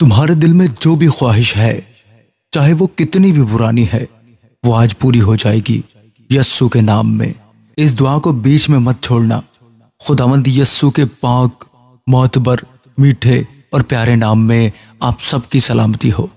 तुम्हारे दिल में जो भी ख्वाहिश है, चाहे वो कितनी भी पुरानी है, वो आज पूरी हो जाएगी यस्सु के नाम में। इस दुआ को बीच में मत छोड़ना। खुदावंद यस्सु के पाक, मोतबर, मीठे और प्यारे नाम में आप सबकी सलामती हो।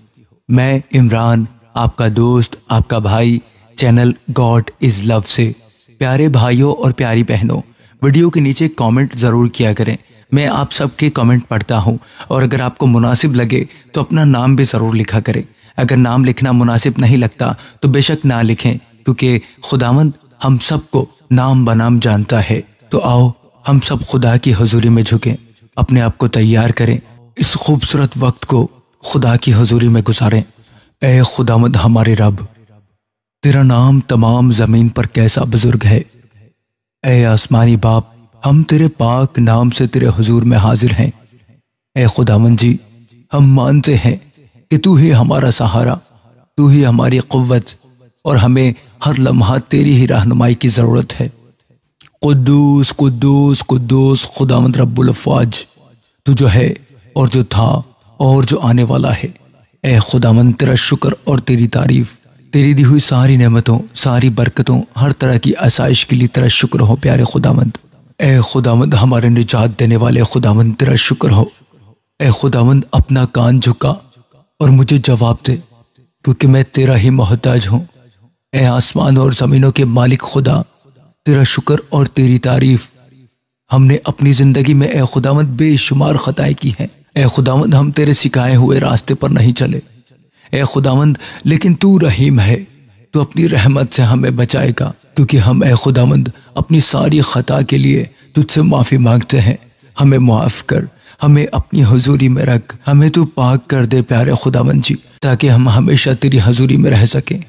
मैं इमरान, आपका दोस्त, आपका भाई, चैनल गॉड इज़ लव से। प्यारे भाइयों और प्यारी बहनों, वीडियो के नीचे कमेंट ज़रूर किया करें। मैं आप सबके कमेंट पढ़ता हूं और अगर आपको मुनासिब लगे तो अपना नाम भी ज़रूर लिखा करें। अगर नाम लिखना मुनासिब नहीं लगता तो बेशक ना लिखें, क्योंकि खुदावंद हम सबको नाम बनाम जानता है। तो आओ हम सब खुदा की हुजूरी में झुकें, अपने आप को तैयार करें, इस खूबसूरत वक्त को खुदा की हुजूरी में गुजारें। ए खुदावंद हमारे रब, तेरा नाम तमाम ज़मीन पर कैसा बुजुर्ग है। ए आसमानी बाप, हम तेरे पाक नाम से तेरे हुजूर में हाजिर हैं। ए खुदावंद जी, हम मानते हैं कि तू ही हमारा सहारा, तू ही हमारी क़ुव्वत और हमें हर लम्हा तेरी ही रहनुमाई की ज़रूरत है। कुद्दूस कुद्दूस कुद्दूस खुदावंद रब्बुल अफ़वाज, तू जो है और जो था और जो आने वाला है। ए खुदावंद, तेरा शुक्र और तेरी तारीफ़, तेरी दी हुई सारी नेमतों, सारी बरकतों, हर तरह की आसाइश के लिए तेरा शुक्र हो प्यारे खुदावंद। ए खुदावंद, हमारे निजात देने वाले खुदावंद, तेरा शुक्र हो। ए खुदावंद, अपना कान झुका और मुझे जवाब दे, क्योंकि मैं तेरा ही मोहताज हूँ। ए आसमान और ज़मीनों के मालिक खुदा, तेरा शुक्र और तेरी तारीफ़। हमने अपनी ज़िंदगी में ए खुदावंद बेशुमार ख़ताएँ की हैं। ए खुदावंद, हम तेरे सिखाए हुए रास्ते पर नहीं चले ए खुदावंद, लेकिन तू रहीम है, तू अपनी रहमत से हमें बचाएगा, क्योंकि हम ए खुदावंद अपनी सारी ख़ता के लिए तुझसे माफ़ी मांगते हैं। हमें माफ़ कर, हमें अपनी हुजूरी में रख, हमें तू पाक कर दे प्यारे खुदावंद जी, ताकि हम हमेशा तेरी हुजूरी में रह सकें।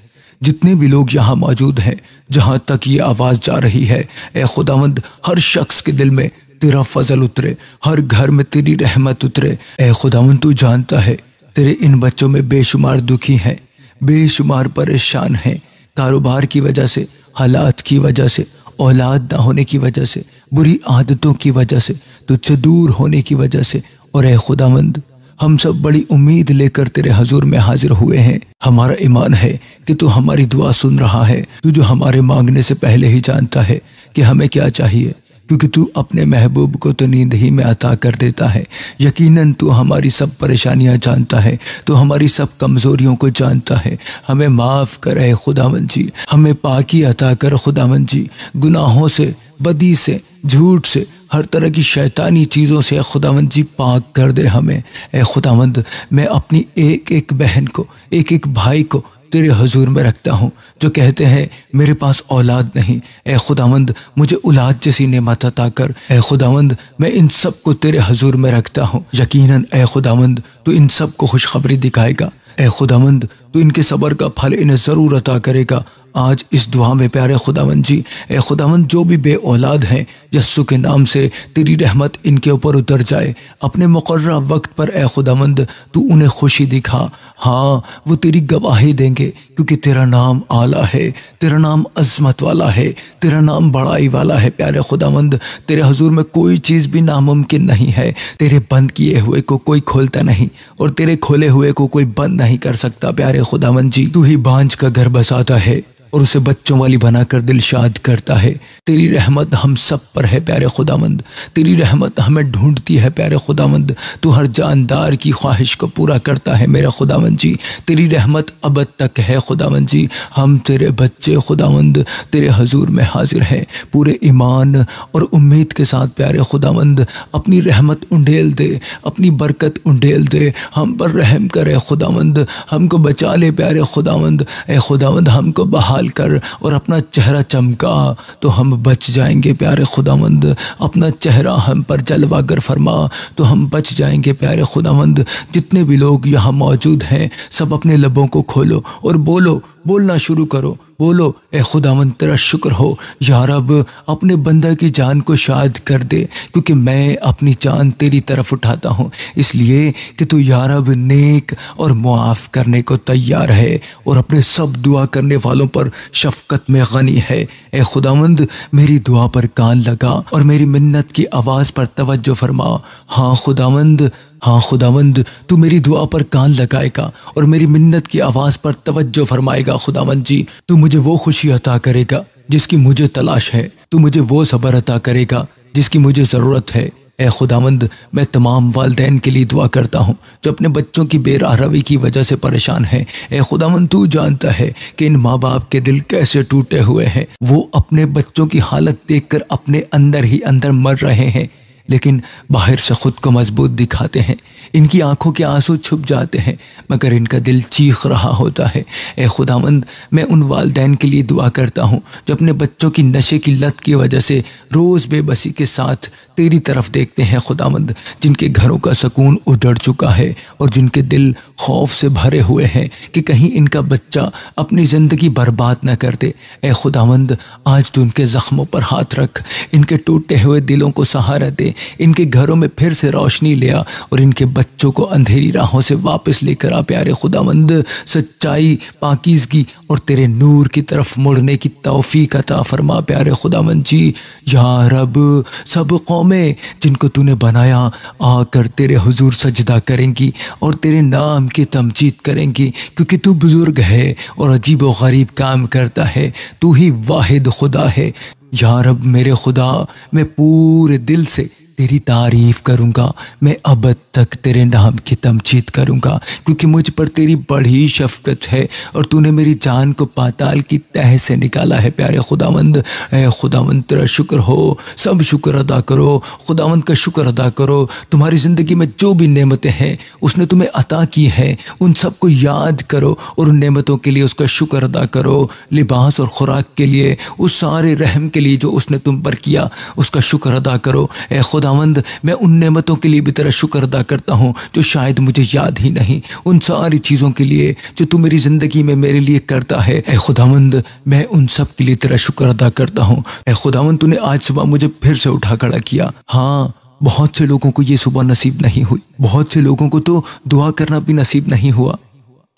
जितने भी लोग यहाँ मौजूद हैं, जहाँ तक ये आवाज़ जा रही है, ए खुदावंद, हर शख्स के दिल में तेरा फजल उतरे, हर घर में तेरी रहमत उतरे। ए खुदावंद, तू जानता है तेरे इन बच्चों में बेशुमार दुखी हैं, बेशुमार परेशान हैं, कारोबार की वजह से, हालात की वजह से, औलाद ना होने की वजह से, बुरी आदतों की वजह से, तुझसे दूर होने की वजह से। और ए खुदावंद, हम सब बड़ी उम्मीद लेकर तेरे हजूर में हाजिर हुए हैं। हमारा ईमान है कि तू हमारी दुआ सुन रहा है, तू जो हमारे मांगने से पहले ही जानता है कि हमें क्या चाहिए, क्योंकि तू अपने महबूब को तो नींद ही में अता कर देता है। यकीनन तू हमारी सब परेशानियां जानता है, तू हमारी सब कमज़ोरियों को जानता है। हमें माफ़ कर खुदावंद जी, हमें पाकी अता कर खुदावंद जी, गुनाहों से, बदी से, झूठ से, हर तरह की शैतानी चीज़ों से खुदावंद जी पाक कर दे हमें। ए खुदावंद, मैं अपनी एक एक बहन को, एक एक भाई को तेरे हुजूर में रखता हूँ, जो कहते हैं मेरे पास औलाद नहीं। ए खुदावंद, मुझे औलाद जैसी नेमत अता कर। ए खुदावंद, मैं इन सब को तेरे हुजूर में रखता हूँ। यकीनन ए खुदावंद, तू इन सब को खुशखबरी दिखाएगा। ए खुदावंद, तू इनके सब्र का फल इन्हें ज़रूर अता करेगा। आज इस दुआ में प्यारे खुदावंद जी, ए खुदावंद, जो भी बे औलाद हैं, यस्सु के नाम से तेरी रहमत इनके ऊपर उतर जाए। अपने मुकर्रर वक्त पर ए खुदावंद, तू उन्हें खुशी दिखा। हाँ, वो तेरी गवाही देंगे, क्योंकि तेरा नाम आला है, तेरा नाम अज़मत वाला है, तेरा नाम बड़ाई वाला है। प्यारे खुदावंद, तेरे हुजूर में कोई चीज़ भी नामुमकिन नहीं है। तेरे बंद किए हुए को कोई खोलता नहीं और तेरे खोले हुए को कोई बंद नहीं कर सकता। प्यारे खुदावंद जी, तू ही बांझ का घर बसाता है और उसे बच्चों वाली बनाकर दिल शाद करता है। तेरी रहमत हम सब पर है प्यारे खुदावंद, तेरी रहमत हमें ढूंढती है प्यारे खुदावंद। तू हर जानदार की ख्वाहिश को पूरा करता है मेरे खुदावंद जी। तेरी रहमत अबद तक है खुदावंद जी। हम तेरे बच्चे खुदावंद तेरे हजूर में हाजिर हैं, पूरे ईमान और उम्मीद के साथ प्यारे खुदावंद। अपनी रहमत उंडेल दे, अपनी बरकत उंडेल दे, हम पर रहम करे खुदावंद, हमको बचा ले प्यारे खुदावंद। ए खुदावंद, हमको बहाल कर और अपना चेहरा चमका तो हम बच जाएंगे प्यारे खुदावंद। अपना चेहरा हम पर जलवागर फरमा तो हम बच जाएंगे प्यारे खुदावंद। जितने भी लोग यहाँ मौजूद हैं, सब अपने लबों को खोलो और बोलो, बोलना शुरू करो, बोलो ए खुदावंद, तेरा शुक्र हो या रब, अपने बंदा की जान को शाद कर दे, क्योंकि मैं अपनी जान तेरी तरफ उठाता हूँ, इसलिए कि तू या रब नेक और मुआफ़ करने को तैयार है और अपने सब दुआ करने वालों पर शफ़क़त में गनी है। ए खुदावंद, मेरी दुआ पर कान लगा और मेरी मिन्नत की आवाज़ पर तवज्जो फरमा। हाँ खुदावंद, हाँ खुदावंद, तू मेरी दुआ पर कान लगाएगा और मेरी मिन्नत की आवाज़ पर तवज्जो फरमाएगा। खुदावंद जी, तू मुझे वो खुशी अता करेगा जिसकी मुझे तलाश है। तू मुझे वो सब्र अता करेगा जिसकी मुझे ज़रूरत है। ए खुदावंद, मैं तमाम वालिदैन के लिए दुआ करता हूँ जो अपने बच्चों की बेराहरवी की वजह से परेशान हैं। ए खुदावंद, तू जानता है कि इन माँ बाप के दिल कैसे टूटे हुए हैं। वो अपने बच्चों की हालत देखकर अपने अंदर ही अंदर मर रहे हैं, लेकिन बाहर से खुद को मजबूत दिखाते हैं। इनकी आंखों के आंसू छुप जाते हैं मगर इनका दिल चीख रहा होता है। ए खुदावंद, मैं उन वालिदैन के लिए दुआ करता हूँ जो अपने बच्चों की नशे की लत की वजह से रोज़ बेबसी के साथ तेरी तरफ देखते हैं। खुदावंद, जिनके घरों का सुकून उजड़ चुका है और जिनके दिल खौफ से भरे हुए हैं कि कहीं इनका बच्चा अपनी ज़िंदगी बर्बाद न कर दे। ए खुदावंद, आज तू इनके ज़ख्मों पर हाथ रख, इनके टूटे हुए दिलों को सहारा दे, इनके घरों में फिर से रोशनी ले आ और इनके बच्चों को अंधेरी राहों से वापस लेकर आ। प्यारे खुदावंद, सच्चाई, पाकीज़गी और तेरे नूर की तरफ मुड़ने की तौफीक अता फरमा। प्यारे खुदावंद जी, या रब, सब कौमें जिनको तूने बनाया आकर तेरे हुजूर सजदा करेंगी और तेरे नाम की तमजीद करेंगी, क्योंकि तू बुजुर्ग है और अजीब व गरीब काम करता है। तू ही वाहिद खुदा है। या रब मेरे खुदा, मैं पूरे दिल से तेरी तारीफ़ करूँगा। मैं अब तक तेरे नाम की तमजीद करूँगा, क्योंकि मुझ पर तेरी बड़ी शफ़क़त है और तूने मेरी जान को पाताल की तह से निकाला है। प्यारे खुदावंद, ए खुदावंद, तेरा शुक्र हो, सब शुक्र अदा करो। खुदावंद का शुक्र अदा करो। तुम्हारी ज़िंदगी में जो भी नेमतें हैं उसने तुम्हें अता की हैं, उन सब को याद करो और उन नेमतों के लिए उसका शुक्र अदा करो। लिबास और खुराक के लिए, उस सारे रहम के लिए जो उसने तुम पर किया, उसका शुक्र अदा करो। ए खुदावंद, मैं उन नेमतों के लिए भी तेरा शुक्र अदा करता हूँ जो शायद मुझे याद ही नहीं, उन सारी चीज़ों के लिए जो तू मेरी ज़िंदगी में मेरे लिए करता है। ए खुदावंद, मैं उन सब के लिए तेरा शुक्र अदा करता हूँ। ए खुदावंद, तूने आज सुबह मुझे फिर से उठा खड़ा किया। हाँ, बहुत से लोगों को ये सुबह नसीब नहीं हुई, बहुत से लोगों को तो दुआ करना भी नसीब नहीं हुआ।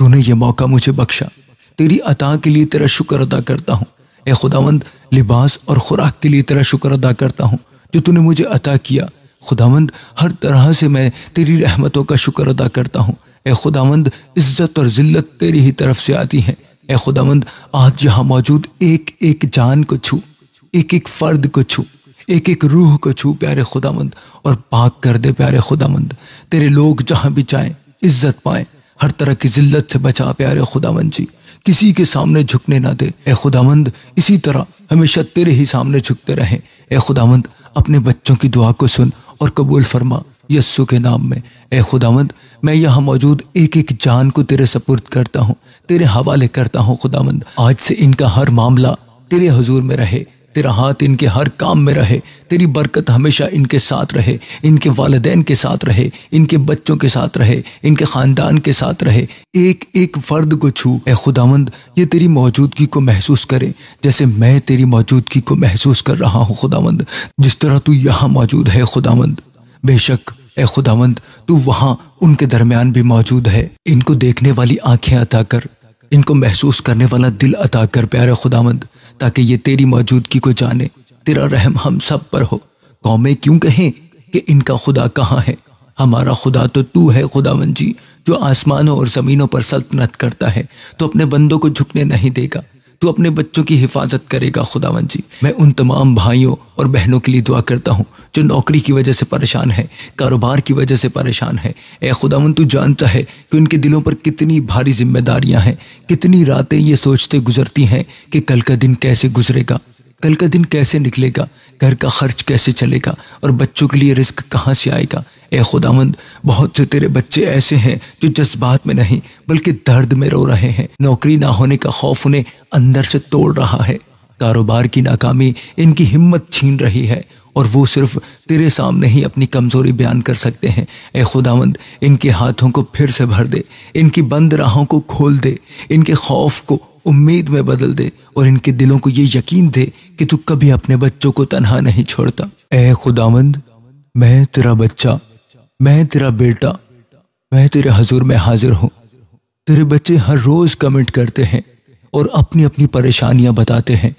तूने ये मौका मुझे बख्शा, तेरी अता के लिए तेरा शुक्र अदा करता हूँ। ए खुदावंद, लिबास और खुराक के लिए तेरा शुक्र अदा करता हूँ जो तूने मुझे अता किया। खुदावंद, हर तरह से मैं तेरी रहमतों का शुक्र अदा करता हूँ। ए खुदावंद, इज़्ज़त और ज़िल्लत तेरी ही तरफ से आती हैं। ए खुदावंद, आज यहाँ मौजूद एक एक जान को छू, एक एक फ़र्द को छू, एक एक रूह को छू प्यारे खुदावंद, और पाक कर दे प्यारे खुदावंद। तेरे लोग जहाँ भी जाएँ इज़्ज़त पाएँ, हर तरह की ज़िल्लत से बचा प्यारे खुदावंद जी। किसी के सामने झुकने ना दे। ए खुदावंद, इसी तरह हमेशा तेरे ही सामने झुकते रहें। ए खुदावंद, अपने बच्चों की दुआ को सुन और कबूल फरमा यस्सु के नाम में। ए खुदावंद, मैं यहाँ मौजूद एक एक जान को तेरे सपुर्द करता हूँ, तेरे हवाले करता हूँ। खुदावंद, आज से इनका हर मामला तेरे हुजूर में रहे, तेरा हाथ इनके हर काम में रहे, तेरी बरकत हमेशा इनके साथ रहे, इनके वालिदैन के साथ रहे, इनके बच्चों के साथ रहे, इनके ख़ानदान के साथ रहे। एक एक फ़र्द को छू। ए खुदावंद, ये तेरी मौजूदगी को महसूस करें जैसे मैं तेरी मौजूदगी को महसूस कर रहा हूँ। खुदावंद, जिस तरह तू यहाँ मौजूद है खुदावंद, बेशक ए खुदावंद तू वहाँ उनके दरमियान भी मौजूद है। इनको देखने वाली आँखें अता कर, इनको महसूस करने वाला दिल अता कर प्यारे खुदावंद, ताकि ये तेरी मौजूदगी को जाने। तेरा रहम हम सब पर हो। कौमें क्यों कहें कि इनका खुदा कहाँ है? हमारा खुदा तो तू है खुदावंद जी, जो आसमानों और ज़मीनों पर सल्तनत करता है। तो अपने बंदों को झुकने नहीं देगा, तू अपने बच्चों की हिफाजत करेगा खुदावंद जी। मैं उन तमाम भाइयों और बहनों के लिए दुआ करता हूँ जो नौकरी की वजह से परेशान है, कारोबार की वजह से परेशान है। ए खुदावंद, तू जानता है कि उनके दिलों पर कितनी भारी जिम्मेदारियाँ हैं, कितनी रातें ये सोचते गुजरती हैं कि कल का दिन कैसे गुजरेगा, कल का दिन कैसे निकलेगा, घर का खर्च कैसे चलेगा और बच्चों के लिए रिस्क कहाँ से आएगा। ए खुदावंद, बहुत से तेरे बच्चे ऐसे हैं जो जज्बात में नहीं बल्कि दर्द में रो रहे हैं। नौकरी ना होने का खौफ उन्हें अंदर से तोड़ रहा है, कारोबार की नाकामी इनकी हिम्मत छीन रही है और वो सिर्फ तेरे सामने ही अपनी कमज़ोरी बयान कर सकते हैं। ए खुदावंद, इनके हाथों को फिर से भर दे, इनकी बंद राहों को खोल दे, इनके खौफ को उम्मीद में बदल दे और इनके दिलों को ये यकीन दे कि तू कभी अपने बच्चों को तन्हा नहीं छोड़ता। ए खुदावंद, मैं तेरा बच्चा, मैं तेरा बेटा, मैं तेरे हजूर में हाजिर हूँ। तेरे बच्चे हर रोज़ कमेंट करते हैं और अपनी अपनी परेशानियाँ बताते हैं,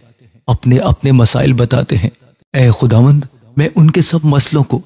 अपने अपने मसाइल बताते हैं। ए खुदावंद, मैं उनके सब मसलों को,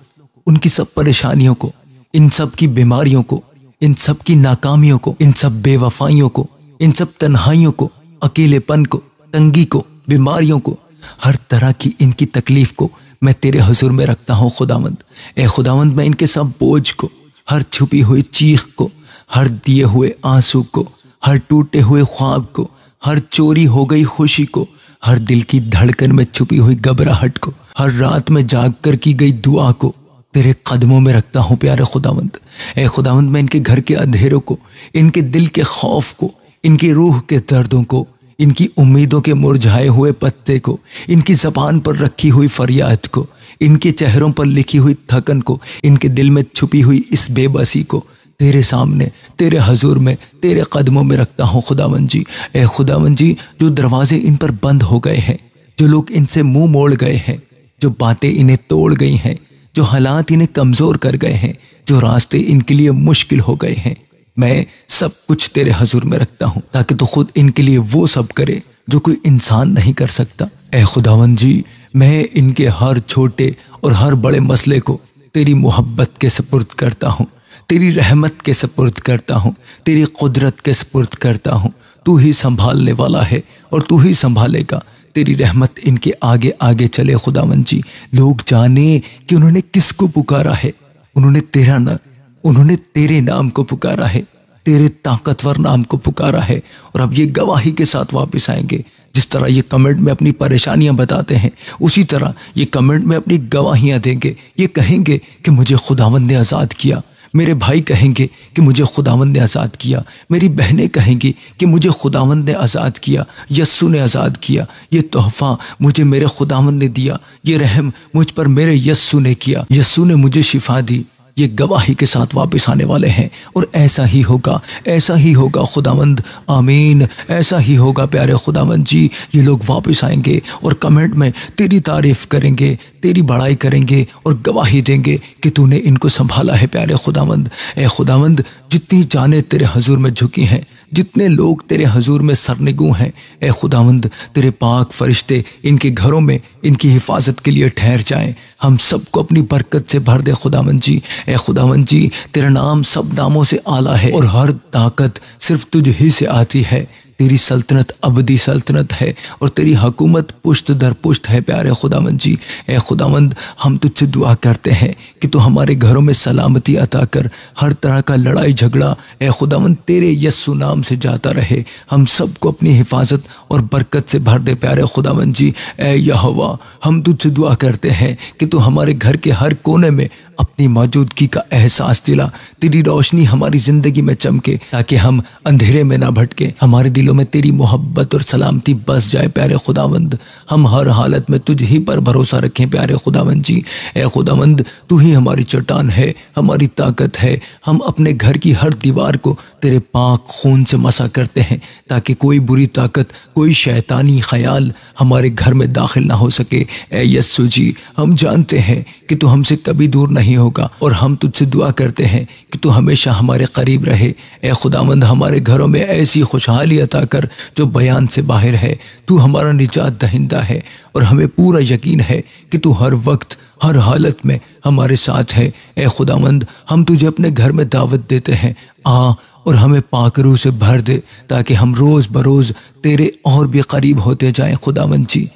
उनकी सब परेशानियों को इन सब की बीमारियों को, इन सब की नाकामियों को, इन सब बेवफाइयों को, इन सब तन्हाइयों को, अकेलेपन को, तंगी को, बीमारियों को, हर तरह की इनकी तकलीफ को मैं तेरे हुजूर में रखता हूँ खुदावंद। ए खुदावंद, मैं इनके सब बोझ को, हर छुपी हुई चीख को, हर दिए हुए आंसू को, हर टूटे हुए ख्वाब को, हर चोरी हो गई खुशी को, हर दिल की धड़कन में छुपी हुई घबराहट को, हर रात में जाग कर की गई दुआ को तेरे कदमों में रखता हूँ प्यारे खुदावंद। ए खुदावंद, मैं इनके घर के अंधेरों को, इनके दिल के खौफ को, इनकी रूह के दर्दों को, इनकी उम्मीदों के मुरझाए हुए पत्ते को, इनकी ज़बान पर रखी हुई फरियाद को, इनके चेहरों पर लिखी हुई थकन को, इनके दिल में छुपी हुई इस बेबसी को तेरे सामने, तेरे हजूर में, तेरे कदमों में रखता हूँ खुदावंद जी। ए खुदावंद जी, जो दरवाजे इन पर बंद हो गए हैं, जो लोग इनसे मुंह मोड़ गए हैं, जो बातें इन्हें तोड़ गई हैं, जो हालात इन्हें कमज़ोर कर गए हैं, जो रास्ते इनके लिए मुश्किल हो गए हैं, मैं सब कुछ तेरे हजूर में रखता हूँ ताकि तू खुद इनके लिए वो सब करे जो कोई इंसान नहीं कर सकता। ए खुदावंद जी, मैं इनके हर छोटे और हर बड़े मसले को तेरी मोहब्बत के सपुर्द करता हूँ, तेरी रहमत के सपुर्द करता हूँ, तेरी कुदरत के सपुर्द करता हूँ। तू ही संभालने वाला है और तू ही संभालेगा। तेरी रहमत इनके आगे आगे चले खुदावंद जी। लोग जाने कि उन्होंने किसको पुकारा है, उन्होंने तेरे नाम को पुकारा है, तेरे ताकतवर नाम को पुकारा है, और अब ये गवाही के साथ वापस आएंगे। जिस तरह ये कमेंट में अपनी परेशानियां बताते हैं, उसी तरह ये कमेंट में अपनी गवाहियां देंगे। ये कहेंगे कि मुझे खुदावंद ने आज़ाद किया। मेरे भाई कहेंगे कि मुझे खुदावंद ने आज़ाद किया। मेरी बहनें कहेंगी कि मुझे खुदावंद ने आज़ाद किया। यस्सु ने आज़ाद किया। ये तोहफ़ा मुझे मेरे खुदावंद ने दिया। ये रहम मुझ पर मेरे यस्सु ने किया। यस्सु ने मुझे शिफा दी। ये गवाही के साथ वापस आने वाले हैं, और ऐसा ही होगा, ऐसा ही होगा खुदावंद। आमीन, ऐसा ही होगा प्यारे खुदावंद जी। ये लोग वापस आएंगे और कमेंट में तेरी तारीफ़ करेंगे, तेरी बड़ाई करेंगे और गवाही देंगे कि तूने इनको संभाला है प्यारे खुदावंद। ए खुदावंद, जितनी जानें तेरे हजूर में झुकी हैं, जितने लोग तेरे हजूर में सरनिगू हैं, ए खुदावंद, तेरे पाक फरिश्ते इनके घरों में इनकी हिफाजत के लिए ठहर जाएं। हम सबको अपनी बरकत से भर दे खुदावंद जी। ए खुदावंद जी, तेरा नाम सब नामों से आला है और हर ताकत सिर्फ तुझ ही से आती है। तेरी सल्तनत अबदी सल्तनत है और तेरी हुकूमत पुश्त दर पुश्त है प्यारे खुदावंद जी। ए खुदावंद, हम तुझसे दुआ करते हैं कि तू हमारे घरों में सलामती अता कर। हर तरह का लड़ाई झगड़ा ए खुदावंद तेरे यस्सु नाम से जाता रहे। हम सबको अपनी हिफाजत और बरकत से भर दे प्यारे खुदावंद जी। ए यहोवा, हम तुझसे दुआ करते हैं कि तू हमारे घर के हर कोने में अपनी मौजूदगी का एहसास दिला। तेरी रोशनी हमारी ज़िंदगी में चमके ताकि हम अंधेरे में ना भटके। हमारे दिलों में तेरी मोहब्बत और सलामती बस जाए प्यारे खुदावंद। हम हर हालत में तुझ ही पर भरोसा रखें प्यारे खुदावंद जी। ए खुदावंद, तू ही हमारी चट्टान है, हमारी ताकत है। हम अपने घर की हर दीवार को तेरे पाक खून से मसा करते हैं ताकि कोई बुरी ताकत, कोई शैतानी ख्याल हमारे घर में दाखिल ना हो सके। ए यस्सु जी, हम जानते हैं कि तू हमसे कभी दूर नहीं होगा, और हम तुझसे दुआ करते हैं कि तू हमेशा हमारे करीब रहे। ए खुदावंद, हमारे घरों में ऐसी खुशहाली अता कर जो बयान से बाहर है। तू हमारा निजात दहिंदा है और हमें पूरा यकीन है कि तू हर वक्त, हर हालत में हमारे साथ है। ए खुदावंद, हम तुझे अपने घर में दावत देते हैं, आ और हमें पाक रूह से भर दे ताकि हम रोज़ बरोज़ तेरे और भी करीब होते जाएं खुदावंद जी।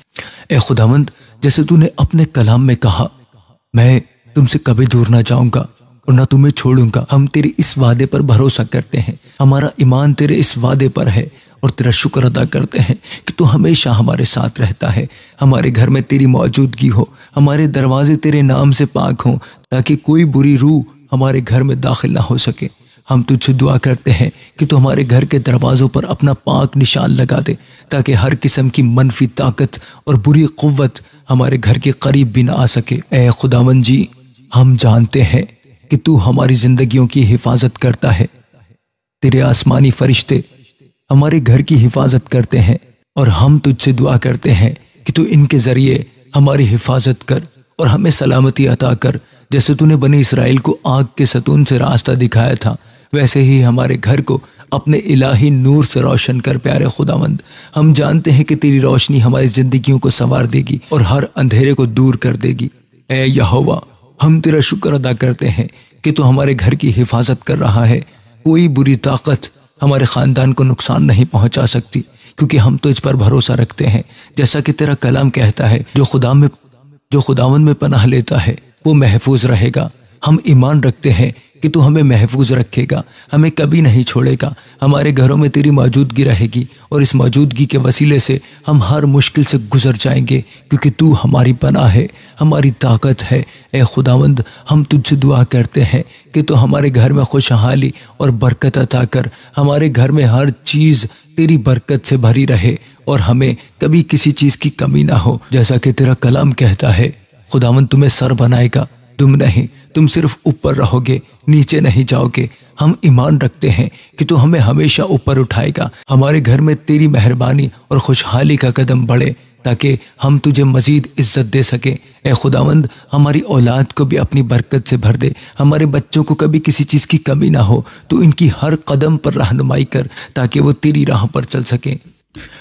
ए खुदावंद, जैसे तूने अपने कलाम में कहा, मैं तुमसे कभी दूर ना जाऊंगा और ना तुम्हें छोड़ूंगा। हम तेरे इस वादे पर भरोसा करते हैं। हमारा ईमान तेरे इस वादे पर है और तेरा शुक्र अदा करते हैं कि तू हमेशा हमारे साथ रहता है। हमारे घर में तेरी मौजूदगी हो, हमारे दरवाजे तेरे नाम से पाक हों ताकि कोई बुरी रूह हमारे घर में दाखिल ना हो सके। हम तुझसे दुआ करते हैं कि तू हमारे घर के दरवाज़ों पर अपना पाक निशान लगा दे ताकि हर किस्म की मनफी ताकत और बुरी क़ुव्वत हमारे घर के करीब भी ना आ सके। ए खुदावंद जी, हम जानते हैं कि तू हमारी ज़िंदगियों की हिफाजत करता है। तेरे आसमानी फरिश्ते हमारे घर की हिफाजत करते हैं और हम तुझसे दुआ करते हैं कि तू इनके ज़रिए हमारी हिफाजत कर और हमें सलामती अता कर। जैसे तूने बनी इसराइल को आग के सतून से रास्ता दिखाया था, वैसे ही हमारे घर को अपने इलाही नूर से रोशन कर प्यारे खुदावंद। हम जानते हैं कि तेरी रोशनी हमारी ज़िंदगियों को संवार देगी और हर अंधेरे को दूर कर देगी। ए यहोवा, हम तेरा शुक्र अदा करते हैं कि तू हमारे घर की हिफाजत कर रहा है। कोई बुरी ताकत हमारे ख़ानदान को नुकसान नहीं पहुंचा सकती, क्योंकि हम तो इस पर भरोसा रखते हैं। जैसा कि तेरा कलाम कहता है, जो खुदावंद में पनाह लेता है वो महफूज रहेगा। हम ईमान रखते हैं कि तू हमें महफूज रखेगा, हमें कभी नहीं छोड़ेगा। हमारे घरों में तेरी मौजूदगी रहेगी और इस मौजूदगी के वसीले से हम हर मुश्किल से गुजर जाएंगे, क्योंकि तू हमारी पनाह है, हमारी ताकत है। ए खुदावंद, हम तुझसे दुआ करते हैं कि तू हमारे घर में खुशहाली और बरकत अता कर। हमारे घर में हर चीज़ तेरी बरकत से भरी रहे और हमें कभी किसी चीज़ की कमी ना हो। जैसा कि तेरा कलाम कहता है, खुदावंद तुम्हें सर बनाएगा, तुम नहीं, तुम सिर्फ ऊपर रहोगे, नीचे नहीं जाओगे। हम ईमान रखते हैं कि तू हमें हमेशा ऊपर उठाएगा। हमारे घर में तेरी मेहरबानी और खुशहाली का कदम बढ़े, ताकि हम तुझे मजीद इज्जत दे सकें। ए खुदावंद, हमारी औलाद को भी अपनी बरकत से भर दे। हमारे बच्चों को कभी किसी चीज़ की कमी ना हो। तू इनकी हर कदम पर रहनुमाई कर, ताकि वो तेरी राह पर चल सकें।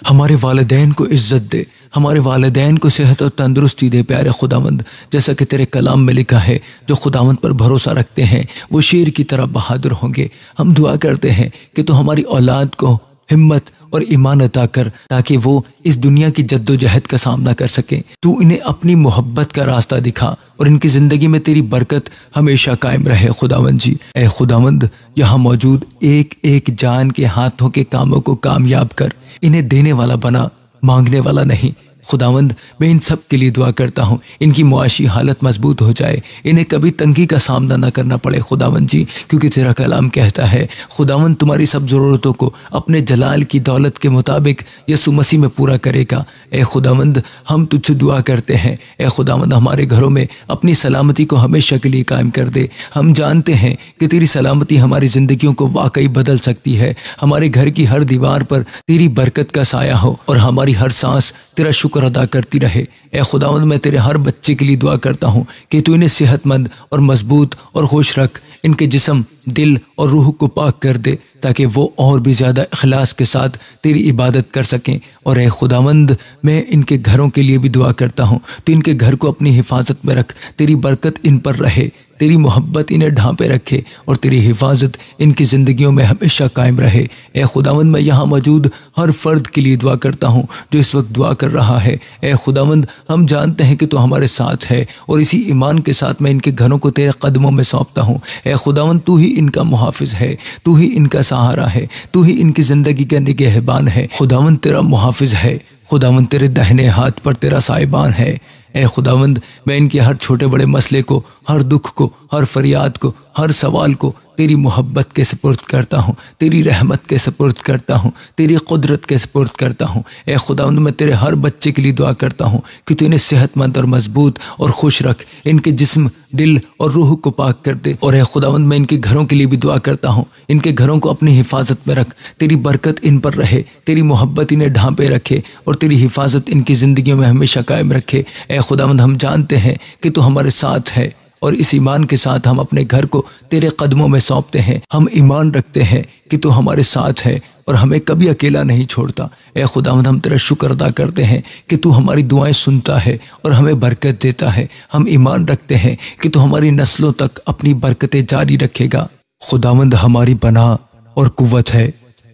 हमारे वालिदैन को इज्जत दे, हमारे वालिदैन को सेहत और तंदुरुस्ती दे प्यारे खुदावंद। जैसा कि तेरे कलाम में लिखा है, जो खुदावंद पर भरोसा रखते हैं वो शेर की तरह बहादुर होंगे। हम दुआ करते हैं कि तू हमारी औलाद को हिम्मत और ईमान अता कर, ताकि वो इस दुनिया की जद्दोजहद का सामना कर सकें। तू इन्हें अपनी मोहब्बत का रास्ता दिखा और इनकी ज़िंदगी में तेरी बरकत हमेशा कायम रहे खुदावंद जी। ए खुदावंद, यहाँ मौजूद एक एक जान के हाथों के कामों को कामयाब कर, इन्हें देने वाला बना, मांगने वाला नहीं। खुदावंद, मैं इन सब के लिए दुआ करता हूँ, इनकी मुआशी हालत मजबूत हो जाए, इन्हें कभी तंगी का सामना न करना पड़े खुदावंद जी, क्योंकि तेरा कलाम कहता है, खुदावंद तुम्हारी सब ज़रूरतों को अपने जलाल की दौलत के मुताबिक यीशु मसीह में पूरा करेगा। ए खुदावंद, हम तुझसे दुआ करते हैं, ए खुदावंद, हमारे घरों में अपनी सलामती को हमेशा के लिए कायम कर दे। हम जानते हैं कि तेरी सलामती हमारी ज़िंदगियों को वाकई बदल सकती है। हमारे घर की हर दीवार पर तेरी बरकत का साया हो और हमारी हर सांस तेरा शुक्र अदा करती रहे। ए खुदावंद, मैं तेरे हर बच्चे के लिए दुआ करता हूँ कि तू इन्हें सेहतमंद और मजबूत और खुश रख, इनके जिस्म, दिल और रूह को पाक कर दे, ताकि वो और भी ज़्यादा इखलास के साथ तेरी इबादत कर सकें। और ए खुदावंद, मैं इनके घरों के लिए भी दुआ करता हूँ, तो इनके घर को अपनी हिफाजत में रख, तेरी बरकत इन पर रहे, तेरी मोहब्बत इन्हें ढांपे रखे और तेरी हिफाजत इनकी ज़िंदगियों में हमेशा कायम रहे। ए खुदावंद, मैं यहाँ मौजूद हर फ़र्द के लिए दुआ करता हूँ जो इस वक्त दुआ कर रहा है। ए खुदावंद, हम जानते हैं कि तू हमारे साथ है और इसी ईमान के साथ मैं इनके घरों को तेरे कदमों में सौंपता हूँ। ए खुदावंद, तू ही इनका मुहाफिज है, तू ही इनका सहारा है, तू ही इनकी ज़िंदगी का निगहबान है। खुदावंद, तेरा मुहाफिज है। खुदावंद, तेरे दाहिने हाथ पर तेरा साहिबान है। ए खुदावंद, मैं इनके हर छोटे बड़े मसले को, हर दुख को, हर फरियाद को, हर सवाल को तेरी मोहब्बत के सपुर्द करता हूँ, तेरी रहमत के सपुर्द करता हूँ, तेरी कुदरत के सपुर्द करता हूँ। ए खुदावंद, मैं तेरे हर बच्चे के लिए दुआ करता हूँ कि तू इन्हें सेहतमंद और मजबूत और खुश रख, इनके जिस्म, दिल और रूह को पाक कर दे। और ए खुदावंद, मैं इनके घरों के लिए भी दुआ करता हूँ, इनके घरों को अपनी हिफाजत में रख, तेरी बरकत इन पर रहे, तेरी मोहब्बत इन्हें ढांपे रखे और तेरी हिफाजत इनकी ज़िंदगियों में हमेशा कायम रखे। ए खुदावंद, हम जानते हैं कि तू हमारे साथ है और इस ईमान के साथ हम अपने घर को तेरे कदमों में सौंपते हैं। हम ईमान रखते हैं कि तू हमारे साथ है और हमें कभी अकेला नहीं छोड़ता। ए खुदावंद, हम तेरा शुक्र अदा करते हैं कि तू हमारी दुआएं सुनता है और हमें बरकत देता है। हम ईमान रखते हैं कि तू हमारी नस्लों तक अपनी बरकतें जारी रखेगा। खुदावंद, हमारी पनाह और कुव्वत है,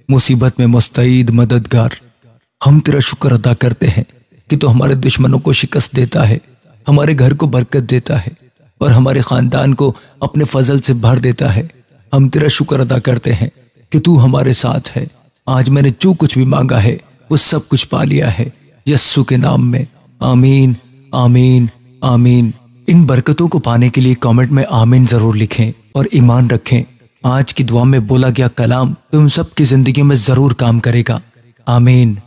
मुसीबत में मुस्तईद मददगार। हम तेरा शुक्र अदा करते हैं कि तू हमारे दुश्मनों को शिकस्त देता है, हमारे घर को बरकत देता है और हमारे ख़ानदान को अपने फजल से भर देता है। हम तेरा शुक्र अदा करते हैं कि तू हमारे साथ है। आज मैंने जो कुछ भी मांगा है वो सब कुछ पा लिया है, यस्सु के नाम में। आमीन, आमीन, आमीन। इन बरकतों को पाने के लिए कमेंट में आमीन ज़रूर लिखें और ईमान रखें। आज की दुआ में बोला गया कलाम तुम सब की ज़िंदगी में ज़रूर काम करेगा। आमीन।